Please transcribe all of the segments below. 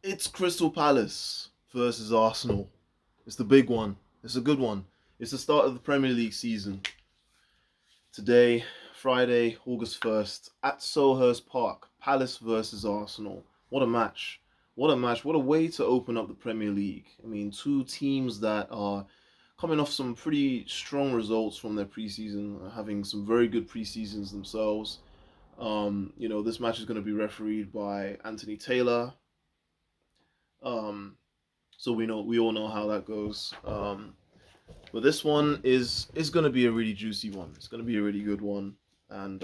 It's Crystal Palace versus Arsenal. It's the big one. It's a good one. It's the start of the Premier League season. Today, Friday, August 1st, at Selhurst Park, Palace versus Arsenal. What a match. What a match. What a way to open up the Premier League. I mean, two teams that are coming off some pretty strong results from their preseason, having some very good preseasons themselves. This match is going to be refereed by Anthony Taylor. Um, so we all know how that goes. But this one is going to be a really juicy one. It's going to be a really good one, and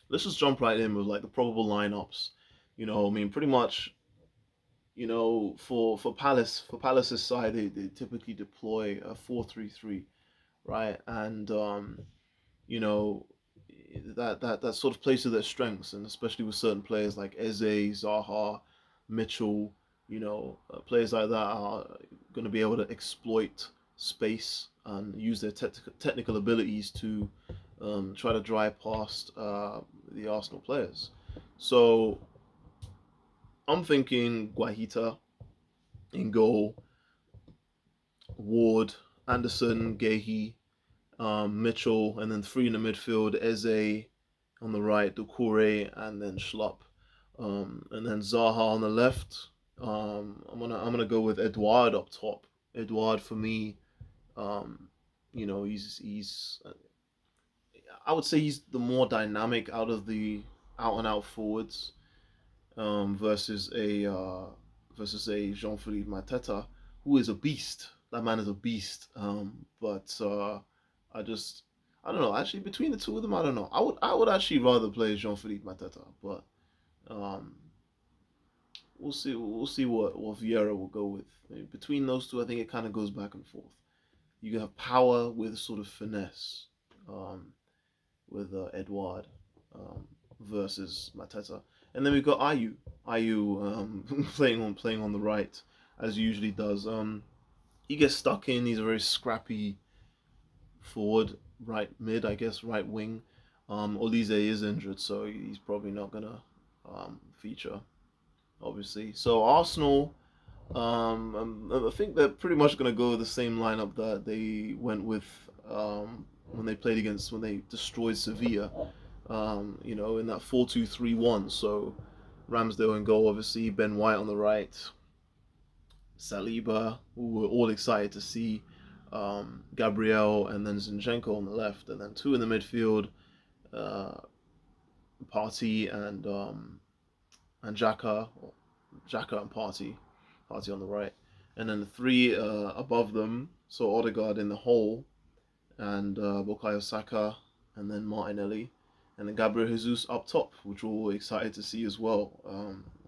let's just jump right in with like the probable lineups. I mean, pretty much, for Palace's side, they typically deploy a 4-3-3, right? And you know, that sort of plays to their strengths, and especially with certain players like Eze, Zaha, Mitchell, players like that are going to be able to exploit space and use their technical abilities to try to drive past the Arsenal players. So I'm thinking Guahita in goal, Ward, Anderson, Gehi, Mitchell, and then three in the midfield: Eze on the right, Doucouré, and then Schlupp, and then Zaha on the left. I'm gonna go with Edouard up top. Edouard for me, um, he's I would say he's the more dynamic out of the out and out forwards, versus a Jean Philippe Mateta, who is a beast. That man is a beast. But I just I don't know. Actually, between the two of them, I don't know. I would actually rather play Jean Philippe Mateta, but um, we'll see. We'll see what Vieira will go with. I mean, between those two, I think it kind of goes back and forth. You can have power with sort of finesse, um, with Edouard, um, versus Mateta, and then we've got Ayu playing on the right as he usually does. He gets stuck in. He's a very scrappy forward, right mid, I guess, right wing. Olise is injured, so he's probably not gonna feature, obviously. So Arsenal, I think they're pretty much gonna go with the same lineup that they went with when they destroyed Sevilla. In that 4-2-3-1. So Ramsdale in goal, obviously. Ben White on the right. Saliba, who we're all excited to see. Gabriel, and then Zinchenko on the left, and then two in the midfield. Uh, Party and Xhaka and Party on the right, and then the three above them. So Odegaard in the hole, and Bukayo Saka, and then Martinelli, and then Gabriel Jesus up top, which we're all excited to see as well.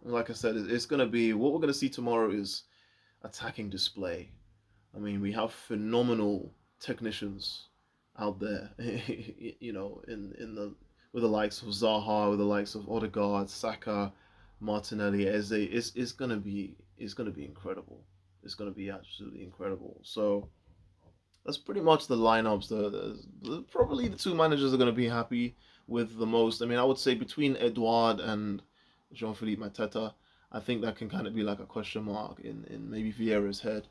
Like I said, it's going to be what we're going to see tomorrow is attacking display. I mean, we have phenomenal technicians out there, in the with the likes of Zaha, with the likes of Odegaard, Saka, Martinelli, Eze. It's gonna be incredible. It's gonna be absolutely incredible. So that's pretty much the lineups. Probably the two managers are going to be happy with the most. I mean, I would say between Edouard and Jean Philippe Mateta, I think that can kind of be like a question mark in maybe Vieira's head,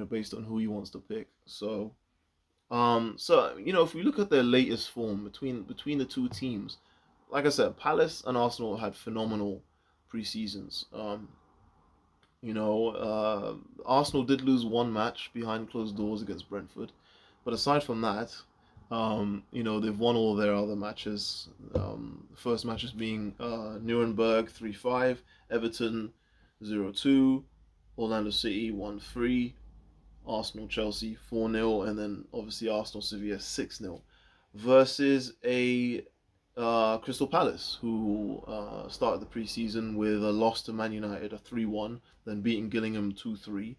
based on who he wants to pick. So if we look at their latest form between the two teams, like I said, Palace and Arsenal had phenomenal pre-seasons. Arsenal did lose one match behind closed doors against Brentford, but aside from that, they've won all their other matches. The first matches being Nuremberg 3-5, Everton 0-2, Orlando City 1-3, Arsenal Chelsea 4-0, and then obviously Arsenal Sevilla 6-0 versus a Crystal Palace, who started the preseason with a loss to Man United, a 3-1, then beating Gillingham 2-3,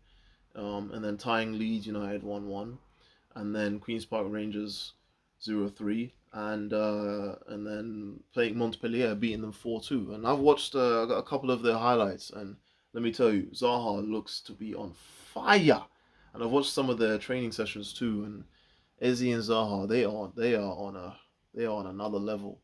and then tying Leeds United 1-1, and then Queen's Park Rangers 0-3, and then playing Montpellier, beating them 4-2. And I've watched a couple of their highlights, and let me tell you, Zaha looks to be on fire. And I've watched some of their training sessions too, and Eze and Zaha, they are on another level.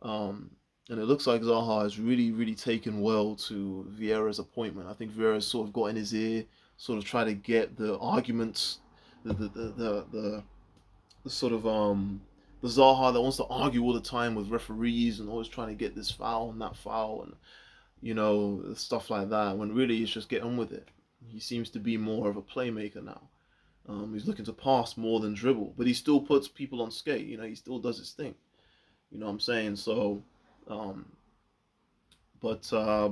Um, And it looks like Zaha has really, really taken well to Vieira's appointment. I think Vieira's sort of got in his ear, sort of try to get the arguments, the sort of the Zaha that wants to argue all the time with referees and always trying to get this foul and that foul and stuff like that. When really he's just get on with it. He seems to be more of a playmaker now. He's looking to pass more than dribble, but he still puts people on skate. He still does his thing. You know what I'm saying? So, um, but I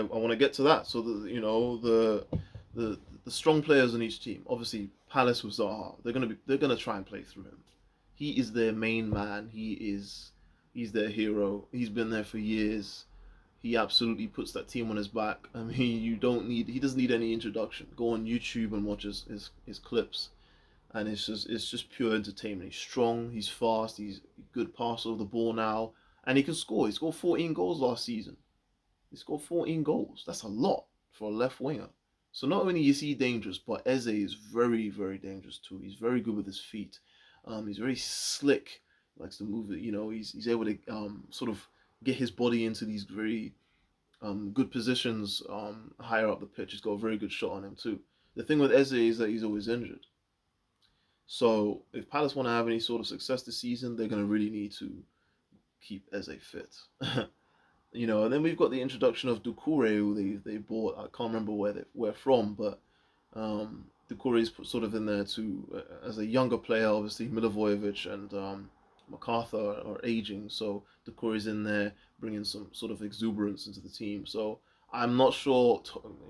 want to get to that. So the the strong players on each team. Obviously, Palace with Zaha. They're gonna try and play through him. He is their main man. He's their hero. He's been there for years. He absolutely puts that team on his back. I mean, he doesn't need any introduction. Go on YouTube and watch his clips, and it's just pure entertainment. He's strong. He's fast. He's a good passer of the ball now, and he can score. He scored 14 goals last season. He scored 14 goals. That's a lot for a left winger. So not only is he dangerous, but Eze is very, very dangerous too. He's very good with his feet. He's very slick. He likes to move it. He's able to sort of get his body into these very good positions higher up the pitch. He's got a very good shot on him too. The thing with Eze is that he's always injured. So if Palace want to have any sort of success this season, they're going to really need to keep Eze fit. And then we've got the introduction of Doucouré, who they bought. I can't remember where from, but Doucouré is sort of in there too as a younger player. Obviously, Milivojevic and MacArthur are aging, so Doucouré's in there bringing some sort of exuberance into the team. So I'm not sure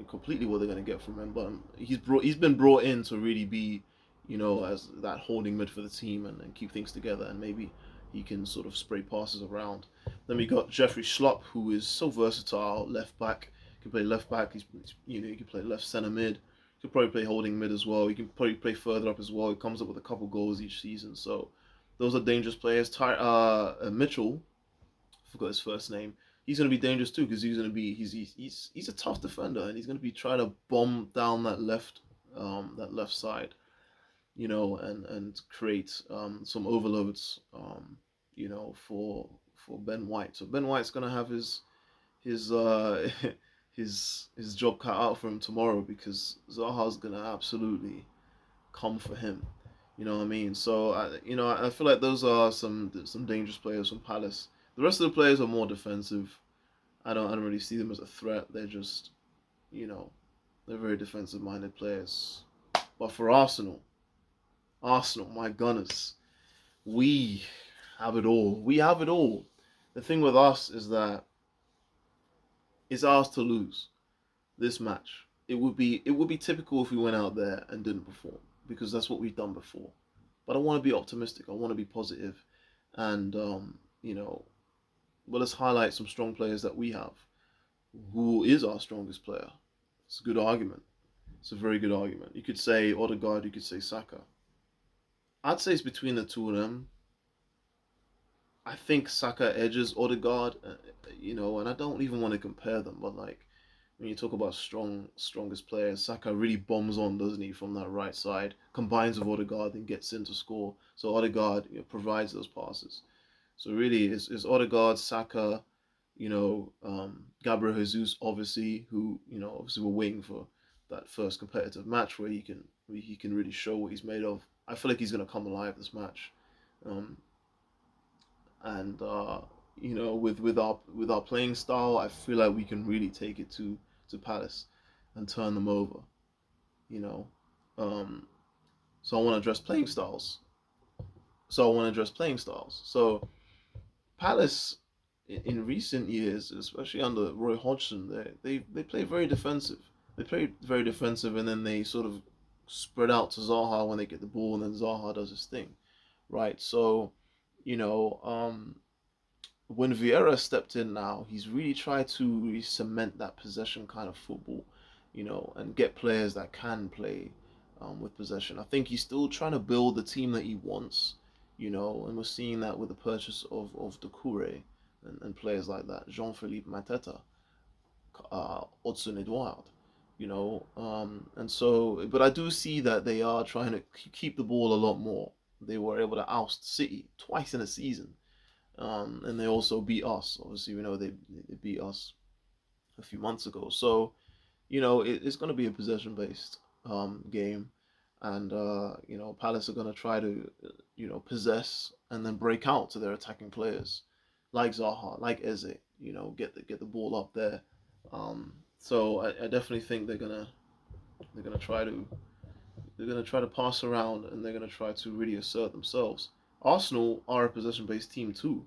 completely what they're going to get from him, but he's been brought in to really be, as that holding mid for the team and keep things together, and maybe he can sort of spray passes around. Then we got Jeffrey Schlupp, who is so versatile, left back. He can play left back. He can play left centre mid. He can probably play holding mid as well. He can probably play further up as well. He comes up with a couple goals each season. So those are dangerous players. Mitchell, I forgot his first name. He's going to be dangerous too because he's a tough defender and he's going to be trying to bomb down that left side, and create some overloads, for Ben White. So Ben White's gonna have his his job cut out for him tomorrow because Zaha's gonna absolutely come for him. You know what I mean? So I feel like those are some dangerous players from Palace. The rest of the players are more defensive. I don't really see them as a threat. They're just you know they're very defensive minded players. But for Arsenal, my Gunners, we have it all. We have it all. The thing with us is that it's ours to lose this match. It would be typical if we went out there and didn't perform because that's what we've done before. But I want to be optimistic. I want to be positive, and but let's highlight some strong players that we have. Who is our strongest player? It's a good argument. It's a very good argument. You could say Odegaard. You could say Saka. I'd say it's between the two of them. I think Saka edges Odegaard, and I don't even want to compare them, but like when you talk about strongest players, Saka really bombs on, doesn't he, from that right side, combines with Odegaard and gets in to score. So Odegaard provides those passes. So really, it's Odegaard, Saka, Gabriel Jesus, obviously, who obviously we're waiting for that first competitive match where he can really show what he's made of. I feel like he's gonna come alive this match. Um, and with our playing style, I feel like we can really take it to Palace and turn them over. You know, um, so I want to address playing styles. So Palace in recent years, especially under Roy Hodgson, they play very defensive. They play very defensive, and then they sort of spread out to Zaha when they get the ball, and then Zaha does his thing, right? So, you know, when Vieira stepped in now, he's really tried to really cement that possession kind of football, and get players that can play with possession. I think he's still trying to build the team that he wants, and we're seeing that with the purchase of Doucouré and players like that, Jean-Philippe Mateta, Hudson Edouard, and so, but I do see that they are trying to keep the ball a lot more. They were able to oust City twice in a season, and they also beat us. Obviously, we know they beat us a few months ago. So it's going to be a possession based game, and Palace are going to try to possess and then break out to their attacking players, like Zaha, like Eze. Get the ball up there. So I definitely think they're gonna try to pass around, and they're gonna try to really assert themselves. Arsenal are a possession based team too.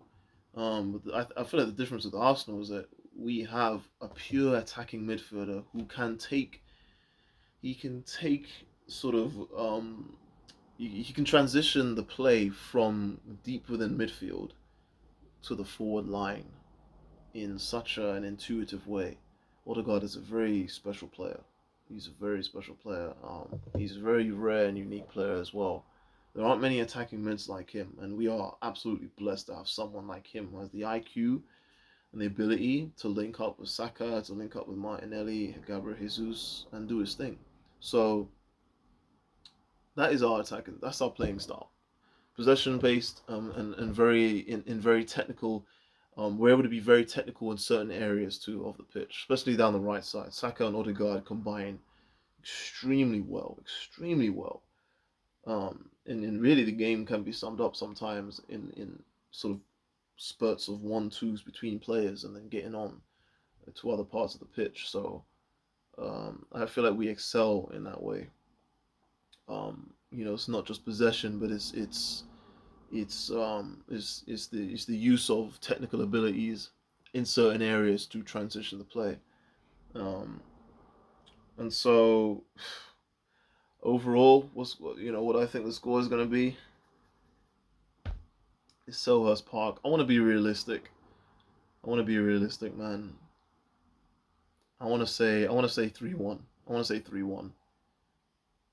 But I feel like the difference with Arsenal is that we have a pure attacking midfielder who can take he can take sort of he can transition the play from deep within midfield to the forward line in such an intuitive way. Odegaard is a very special player. He's a very special player. He's a very rare and unique player as well. There aren't many attacking mids like him, and we are absolutely blessed to have someone like him who has the IQ and the ability to link up with Saka, to link up with Martinelli, Gabriel Jesus, and do his thing. So that is our attack. That's our playing style. Possession based, and very technical. We're able to be very technical in certain areas too of the pitch, especially down the right side. Saka and Odegaard combine extremely well, extremely well. And really the game can be summed up sometimes in sort of spurts of 1-2s between players and then getting on to other parts of the pitch. So I feel like we excel in that way. It's not just possession, but it's the use of technical abilities in certain areas to transition the play. Um, and so overall, what I think the score is going to be is Selhurst Park. I want to be realistic. Man. I want to say 3-1. I want to say 3-1.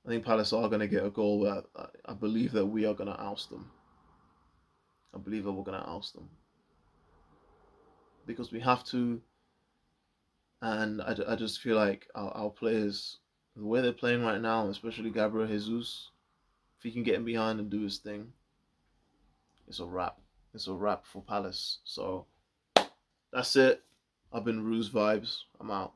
I think Palace are going to get a goal, but I believe that we are going to oust them. I believe that we're going to oust them because we have to, and I just feel like our players, the way they're playing right now, especially Gabriel Jesus, if he can get in behind and do his thing, it's a wrap. It's a wrap for Palace. So that's it. I've been Ruse Vibes. I'm out.